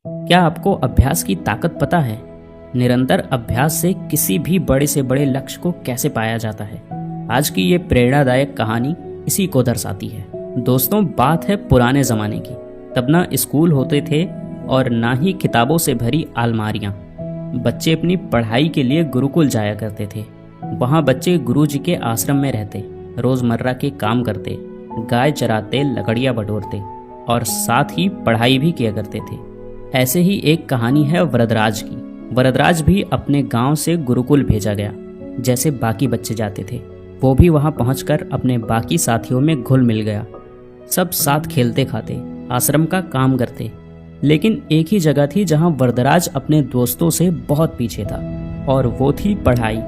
क्या आपको अभ्यास की ताकत पता है? निरंतर अभ्यास से किसी भी बड़े से बड़े लक्ष्य को कैसे पाया जाता है। आज की ये प्रेरणादायक कहानी इसी को दर्शाती है। दोस्तों, बात है पुराने ज़माने की। तब ना स्कूल होते थे और ना ही किताबों से भरी अलमारियाँ। बच्चे अपनी पढ़ाई के लिए गुरुकुल जाया करते थे। वहाँ बच्चे गुरुजी के आश्रम में रहते, रोज़मर्रा के काम करते, गाय चराते, लकड़ियाँ बटोरते और साथ ही पढ़ाई भी किया करते थे। ऐसे ही एक कहानी है वरदराज की। वरदराज भी अपने गांव से गुरुकुल भेजा गया, जैसे बाकी बच्चे जाते थे। वो भी वहां पहुंचकर अपने बाकी साथियों में घुल मिल गया। सब साथ खेलते खाते, आश्रम का काम करते। लेकिन एक ही जगह थी जहां वरदराज अपने दोस्तों से बहुत पीछे था, और वो थी पढ़ाई।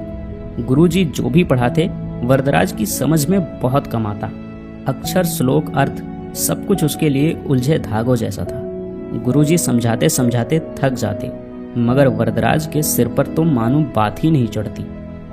गुरुजी जो भी पढ़ाते, वरदराज की समझ में बहुत कम आता। अक्षर, श्लोक, अर्थ सब कुछ उसके लिए उलझे धागों जैसा था। गुरुजी समझाते समझाते थक जाते, मगर वरदराज के सिर पर तो मानो बात ही नहीं चढ़ती।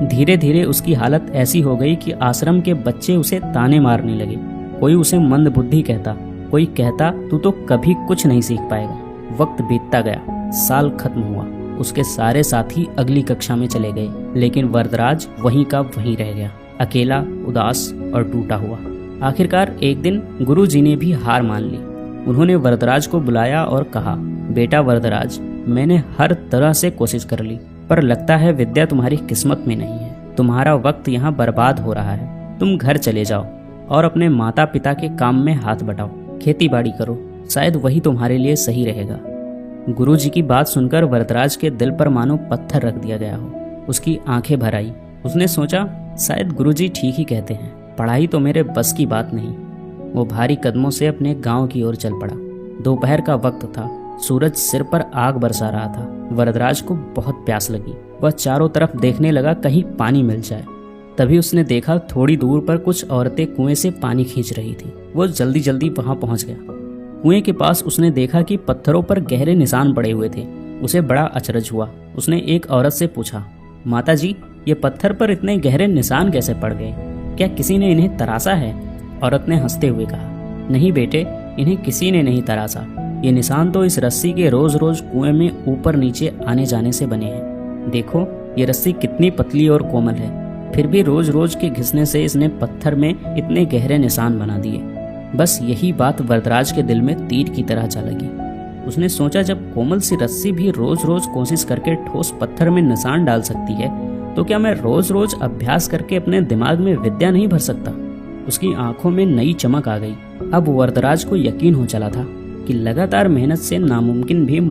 धीरे धीरे उसकी हालत ऐसी हो गई कि आश्रम के बच्चे उसे ताने मारने लगे। कोई उसे मंद बुद्धि कहता, कोई कहता तू तो कभी कुछ नहीं सीख पाएगा। वक्त बीतता गया, साल खत्म हुआ। उसके सारे साथी अगली कक्षा में चले गए, लेकिन वरदराज वहीं का वहीं रह गया, अकेला, उदास और टूटा हुआ। आखिरकार एक दिन गुरुजी ने भी हार मान ली। उन्होंने वरदराज को बुलाया और कहा, बेटा वरदराज, मैंने हर तरह से कोशिश कर ली, पर लगता है विद्या तुम्हारी किस्मत में नहीं है। तुम्हारा वक्त यहाँ बर्बाद हो रहा है। तुम घर चले जाओ और अपने माता पिता के काम में हाथ बटाओ, खेती बाड़ी करो, शायद वही तुम्हारे लिए सही रहेगा। गुरुजी की बात सुनकर वरदराज के दिल पर मानो पत्थर रख दिया गया हो। उसकी आंखें भर आई। उसने सोचा, शायद गुरुजी ठीक ही कहते हैं, पढ़ाई तो मेरे बस की बात नहीं। वो भारी कदमों से अपने गांव की ओर चल पड़ा। दोपहर का वक्त था, सूरज सिर पर आग बरसा रहा था। वरदराज को बहुत प्यास लगी। वह चारों तरफ देखने लगा, कहीं पानी मिल जाए। तभी उसने देखा थोड़ी दूर पर कुछ औरतें कुएं से पानी खींच रही थी। वो जल्दी जल्दी वहां पहुंच गया। कुएं के पास उसने देखा कि पत्थरों पर गहरे निशान पड़े हुए थे। उसे बड़ा अचरज हुआ। उसने एक औरत से पूछा, माता जी, ये पत्थर पर इतने गहरे निशान कैसे पड़ गए? क्या किसी ने इन्हें तराशा है? औरत ने हंसते हुए कहा, नहीं बेटे, इन्हें किसी ने नहीं तराशा। ये निशान तो इस रस्सी के रोज रोज कुएं में ऊपर नीचे आने जाने से बने हैं। देखो ये रस्सी कितनी पतली और कोमल है, फिर भी रोज रोज के घिसने से इसने पत्थर में इतने गहरे निशान बना दिए। बस यही बात वरदराज के दिल में तीर की तरह जा लगी। उसने सोचा, जब कोमल सी रस्सी भी रोज रोज कोशिश करके ठोस पत्थर में निशान डाल सकती है, तो क्या मैं रोज रोज अभ्यास करके अपने दिमाग में विद्या नहीं भर सकता? उसकी आंखों में नई चमक आ गई। अब वरदराज को यकीन हो चला था कि लगातार मेहनत से नामुमकिन भी